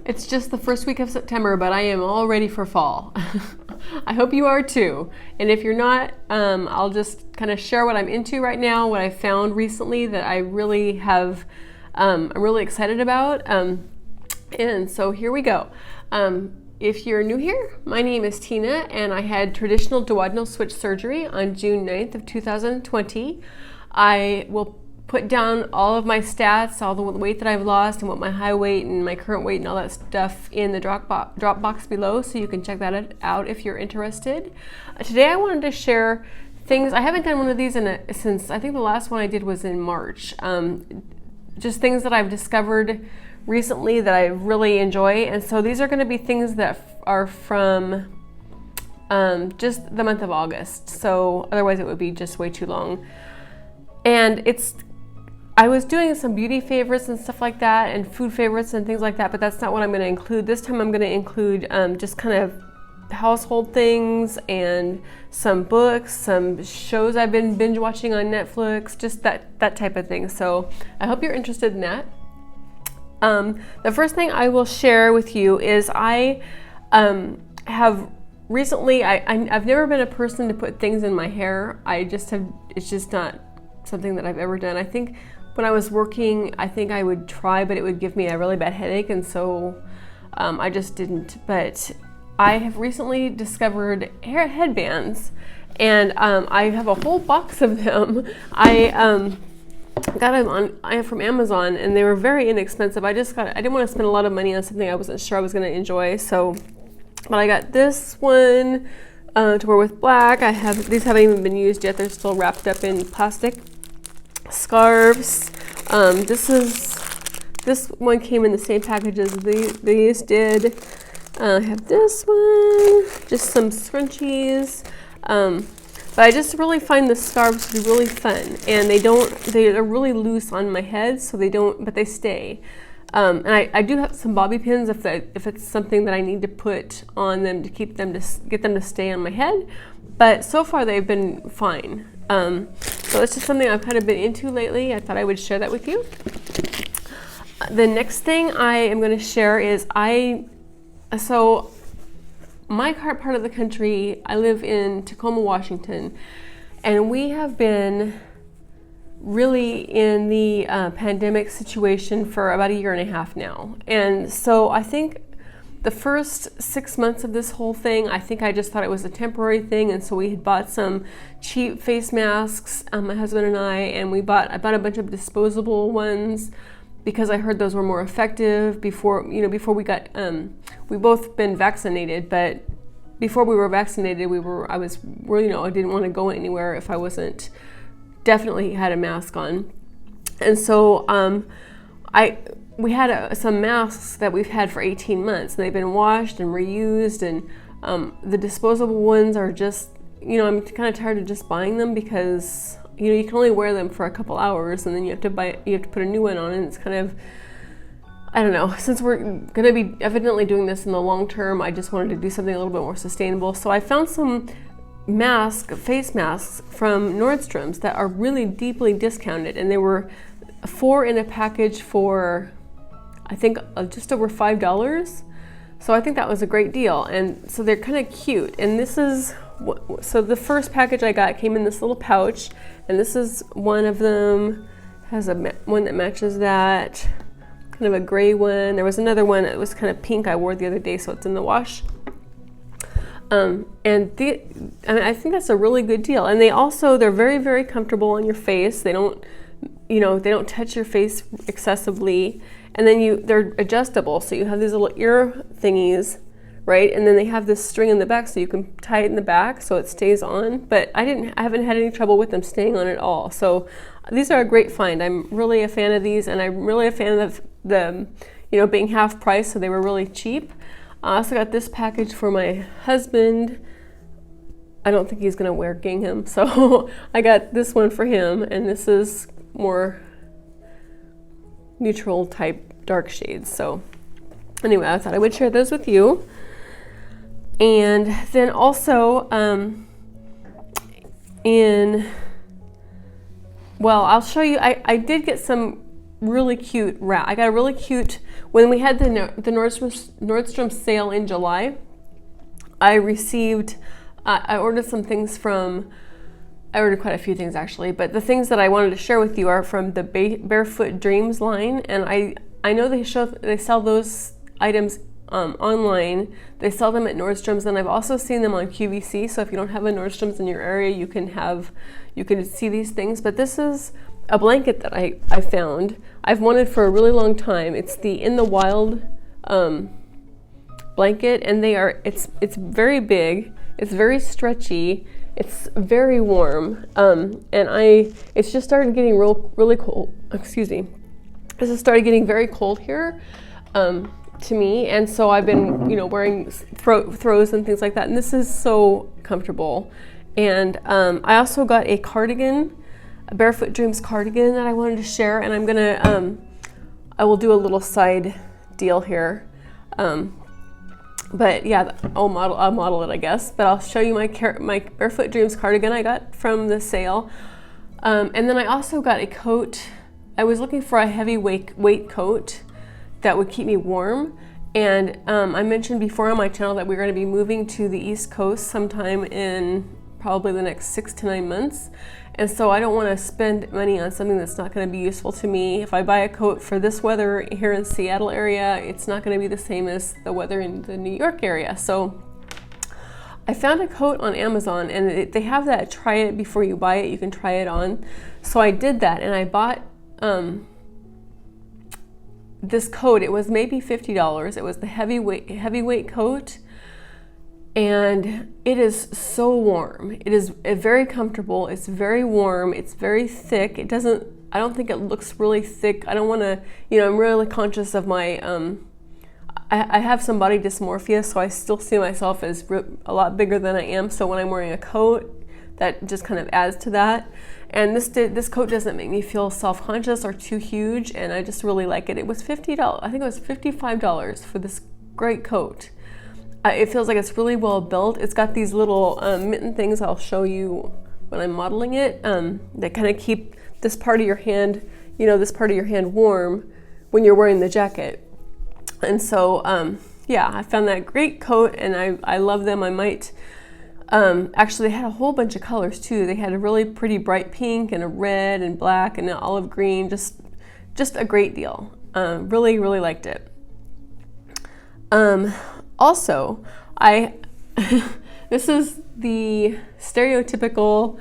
It's just the first week of September, but I am all ready for fall. I hope you are too. And if you're not, I'll just kind of share what I'm into right now, what I found recently that I really have, I'm really excited about. And so here we go. If you're new here, my name is Tina, and I had traditional duodenal switch surgery on June 9th of 2020. I will put down all of my stats, all the weight that I've lost and what my high weight and my current weight and all that stuff in the drop box below, so you can check that out if you're interested. Today I wanted to share things. I haven't done one of these since I think the last one I did was in March. Just things that I've discovered recently that I really enjoy, and so these are going to be things that are from just the month of August, so otherwise it would be just way too long. And I was doing some beauty favorites and stuff like that, and food favorites and things like that, but that's not what I'm going to include. This time I'm going to include just kind of household things and some books, some shows I've been binge watching on Netflix, just that type of thing. So I hope you're interested in that. The first thing I will share with you is I have recently, I've never been a person to put things in my hair. It's just not something that I've ever done. I think when I was working, I think I would try, but it would give me a really bad headache, and so I just didn't. But I have recently discovered headbands, and I have a whole box of them. I got them from Amazon, and they were very inexpensive. I didn't want to spend a lot of money on something I wasn't sure I was going to enjoy. But I got this one to wear with black. These haven't even been used yet. They're still wrapped up in plastic. Scarves. This one came in the same package as these did. I have this one, just some scrunchies. But I just really find the scarves to be really fun, and they're really loose on my head, so but they stay. And I do have some bobby pins if it's something that I need to put on them to get them to stay on my head. But so far they've been fine. So it's just something I've kind of been into lately. I thought I would share that with you. The next thing I am going to share is my part of the country, I live in Tacoma, Washington, and we have been really in the pandemic situation for about 1.5 years now. And so I think the first 6 months of this whole thing, I think I just thought it was a temporary thing, and so we had bought some cheap face masks, my husband and I bought a bunch of disposable ones because I heard those were more effective before we got, we both been vaccinated, but before we were vaccinated, I didn't want to go anywhere if I wasn't definitely had a mask on. And so we had some masks that we've had for 18 months, and they've been washed and reused, and the disposable ones are just, I'm kind of tired of just buying them because you can only wear them for a couple hours, and then you have to put a new one on, and it's kind of, I don't know, since we're going to be evidently doing this in the long term, I just wanted to do something a little bit more sustainable. So I found some face masks from Nordstrom's that are really deeply discounted, and they were 4 in a package for, I think, just over $5. So I think that was a great deal, and so they're kind of cute. And so the first package I got came in this little pouch, and this is one of them. Has one that matches that, kind of a gray one. There was another one that was kind of pink I wore the other day, so it's in the wash. I think that's a really good deal. And they're very, very comfortable on your face. They don't touch your face excessively. And then they're adjustable. So you have these little ear thingies, right? And then they have this string in the back so you can tie it in the back so it stays on. But I haven't had any trouble with them staying on at all. So these are a great find. I'm really a fan of these, and I'm really a fan of the being half price, so they were really cheap. I also got this package for my husband. I don't think he's going to wear gingham, so I got this one for him, and this is more neutral type dark shades. So anyway, I thought I would share those with you. And then also I'll show you, I did get some really cute wrap. I got a really cute, when we had the Nordstrom sale in July, I received, I ordered some things from, I ordered quite a few things actually, but the things that I wanted to share with you are from the Barefoot Dreams line, and I know they sell those items online. They sell them at Nordstrom's, and I've also seen them on QVC. So if you don't have a Nordstrom's in your area, you can see these things. But this is a blanket that I found. I've wanted for a really long time. It's the In the Wild blanket, and it's very big. It's very stretchy. It's very warm, and it's just started getting really cold. Excuse me. This has started getting very cold here to me, and so I've been, wearing throws and things like that. And this is so comfortable. And I also got a cardigan, a Barefoot Dreams cardigan that I wanted to share, and I'm gonna, I will do a little side deal here. But yeah, I'll model it, I guess. But I'll show you my Barefoot Dreams cardigan I got from the sale. And then I also got a coat. I was looking for a heavy weight coat that would keep me warm. And I mentioned before on my channel that we're going to be moving to the East Coast sometime in probably the next 6 to 9 months. And so I don't want to spend money on something that's not going to be useful to me. If I buy a coat for this weather here in Seattle area, it's not going to be the same as the weather in the New York area. So I found a coat on Amazon, and they have that try it before you buy it. You can try it on. So I did that, and I bought this coat. It was maybe $50. It was the heavyweight coat. And it is so warm. It is very comfortable. It's very warm. It's very thick. I don't think it looks really thick. I don't want to, I'm really conscious of my, I have some body dysmorphia, so I still see myself as a lot bigger than I am. So when I'm wearing a coat, that just kind of adds to that. And this coat doesn't make me feel self-conscious or too huge, and I just really like it. It was $50. I think it was $55 for this great coat. It feels like it's really well built. It's got these little mitten things I'll show you when I'm modeling it that kind of keep this part of your hand, warm when you're wearing the jacket. And so, yeah, I found that great coat, and I love them. I might, actually they had a whole bunch of colors too. They had a really pretty bright pink and a red and black and an olive green, just a great deal. Really, really liked it. Also, this is the stereotypical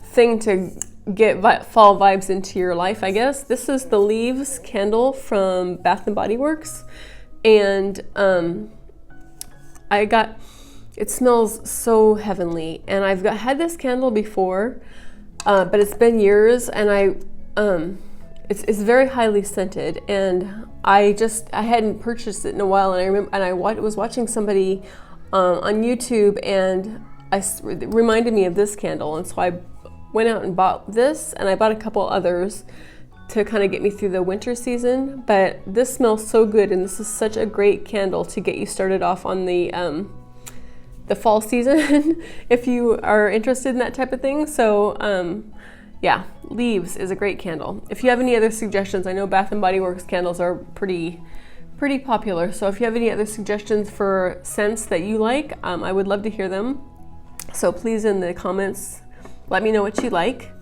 thing to get fall vibes into your life, I guess. This is the Leaves candle from Bath & Body Works, and it smells so heavenly. And I've had this candle before, but it's been years, and it's very highly scented, and I hadn't purchased it in a while, and I was watching somebody on YouTube, and it reminded me of this candle, and so I went out and bought this, and I bought a couple others to kind of get me through the winter season. But this smells so good, and this is such a great candle to get you started off on the fall season if you are interested in that type of thing. So yeah, Leaves is a great candle. If you have any other suggestions, I know Bath & Body Works candles are pretty popular. So if you have any other suggestions for scents that you like, I would love to hear them. So please, in the comments, let me know what you like.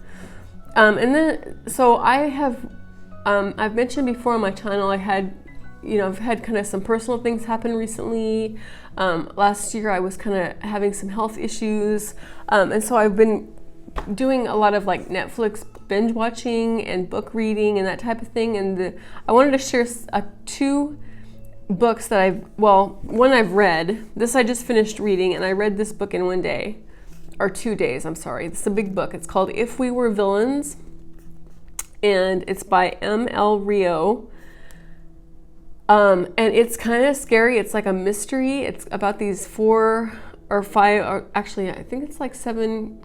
And then, so I have, I've mentioned before on my channel, I've had kind of some personal things happen recently. Last year I was kind of having some health issues. And so I've been doing a lot of like Netflix binge watching and book reading and that type of thing. And I wanted to share 2 books that one I've read. This I just finished reading, and I read this book in 1 day, or 2 days, I'm sorry. It's a big book. It's called If We Were Villains, and it's by M.L. Rios. And it's kind of scary. It's like a mystery. It's about these 4 or 5, or actually I think it's like 7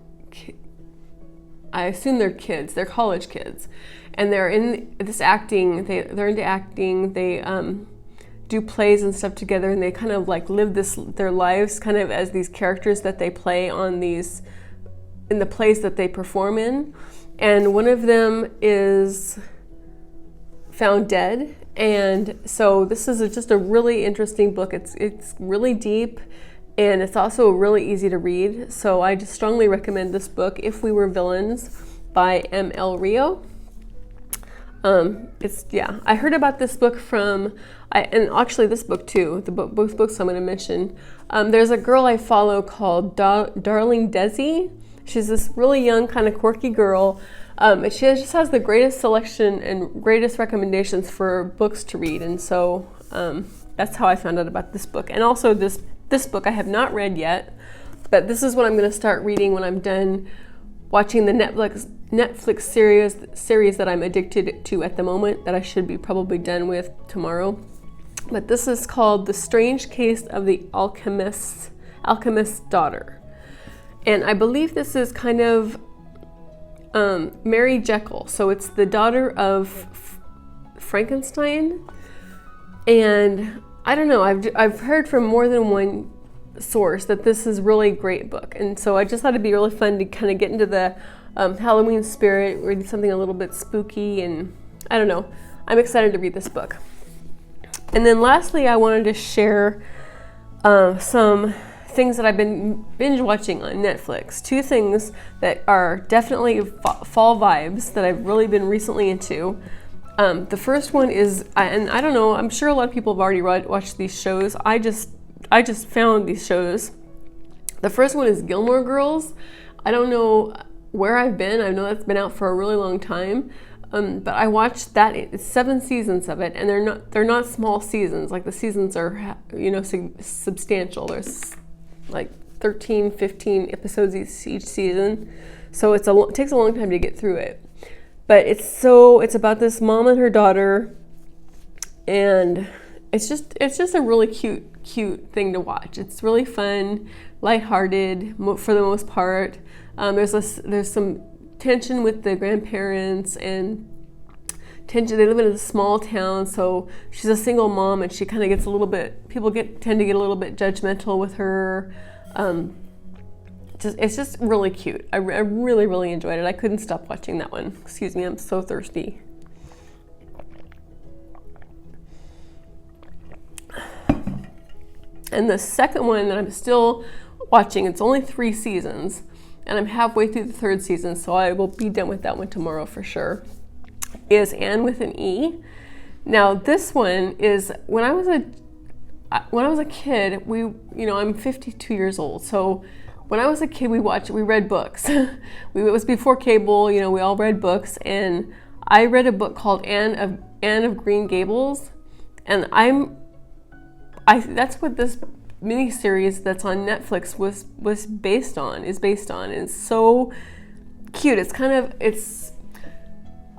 I assume they're kids. They're college kids, and they're in this acting. They're into acting. They do plays and stuff together, and they kind of like live their lives kind of as these characters that they play in the plays that they perform in. and one of them is found dead. And so this is just a really interesting book. It's really deep, and it's also really easy to read. So I just strongly recommend this book, If We Were Villains by M.L. Rio. I heard about this book and actually this book too, both books I'm going to mention. There's a girl I follow called Darling Desi. She's this really young, kind of quirky girl. And she just has the greatest selection and greatest recommendations for books to read. And so that's how I found out about this book. And also this book I have not read yet, but this is what I'm going to start reading when I'm done watching the Netflix series that I'm addicted to at the moment, that I should be probably done with tomorrow. But this is called The Strange Case of the Alchemist's Daughter. And I believe this is kind of Mary Jekyll. So it's the daughter of Frankenstein. And I don't know, I've heard from more than one source that this is really a great book. And so I just thought it'd be really fun to kind of get into the Halloween spirit, read something a little bit spooky, and I don't know. I'm excited to read this book. And then lastly, I wanted to share some things that I've been binge watching on Netflix. Two things that are definitely fall vibes that I've really been recently into. The first one is, and I don't know, I'm sure a lot of people have already watched these shows. I just found these shows. The first one is Gilmore Girls. I don't know where I've been. I know that's been out for a really long time. But I watched that. It's 7 seasons of it, and they're not small seasons. Like, the seasons are, substantial. There's like 13, 15 episodes each season. So it takes a long time to get through it. But it's about this mom and her daughter, and it's just a really cute thing to watch. It's really fun, lighthearted for the most part. There's some tension with the grandparents, and tension. They live in a small town, so she's a single mom, and she kind of gets tend to get a little bit judgmental with her. It's just really cute. I really, really enjoyed it. I couldn't stop watching that one. Excuse me, I'm so thirsty. And the second one that I'm still watching, it's only 3 seasons, and I'm halfway through the 3rd season, so I will be done with that one tomorrow for sure, is Anne with an E. Now, this one is, when I was a kid, I'm 52 years old, so when I was a kid, we read books. It was before cable, we all read books, and I read a book called Anne of Green Gables, and that's what this miniseries that's on Netflix is based on. And it's so cute.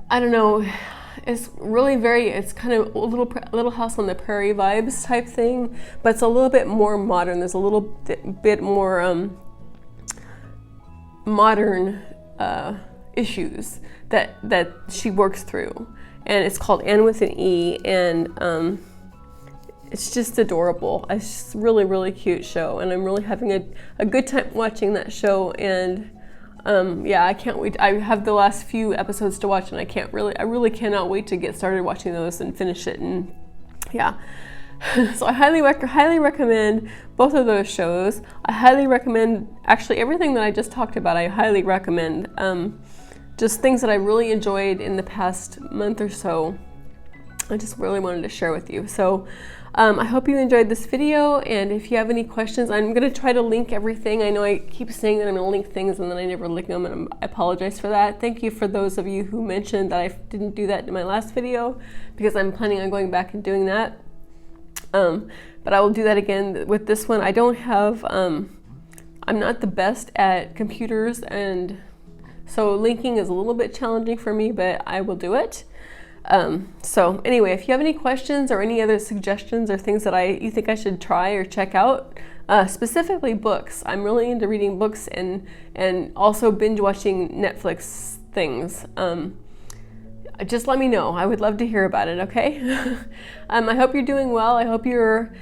I don't know. It's really it's kind of a little House on the Prairie vibes type thing, but it's a little bit more modern. There's a little bit more modern issues that she works through, and it's called Anne with an E, and it's just adorable. It's just a really, really cute show, and I'm really having a good time watching that show. And I can't wait. I have the last few episodes to watch, and I really cannot wait to get started watching those and finish it. And yeah, so I highly recommend both of those shows. I highly recommend actually everything that I just talked about. I highly recommend just things that I really enjoyed in the past month or so. I just really wanted to share with you. So I hope you enjoyed this video, and if you have any questions, I'm going to try to link everything. I know I keep saying that I'm going to link things and then I never link them, and I apologize for that. Thank you for those of you who mentioned that I didn't do that in my last video, because I'm planning on going back and doing that. But I will do that again with this one. I don't have, I'm not the best at computers, and so linking is a little bit challenging for me, but I will do it. So anyway, if you have any questions or any other suggestions or things that you think I should try or check out, specifically books. I'm really into reading books and also binge watching Netflix things. Just let me know. I would love to hear about it, okay? I hope you're doing well. I hope you're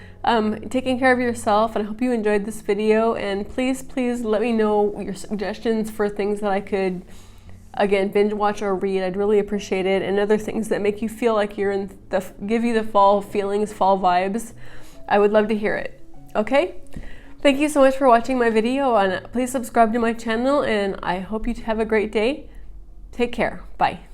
taking care of yourself, and I hope you enjoyed this video. And please let me know your suggestions for things that I could again, binge watch or read. I'd really appreciate it. And other things that make you feel like you're in give you the fall feelings, fall vibes. I would love to hear it. Okay? Thank you so much for watching my video, and please subscribe to my channel, and I hope you have a great day. Take care. Bye.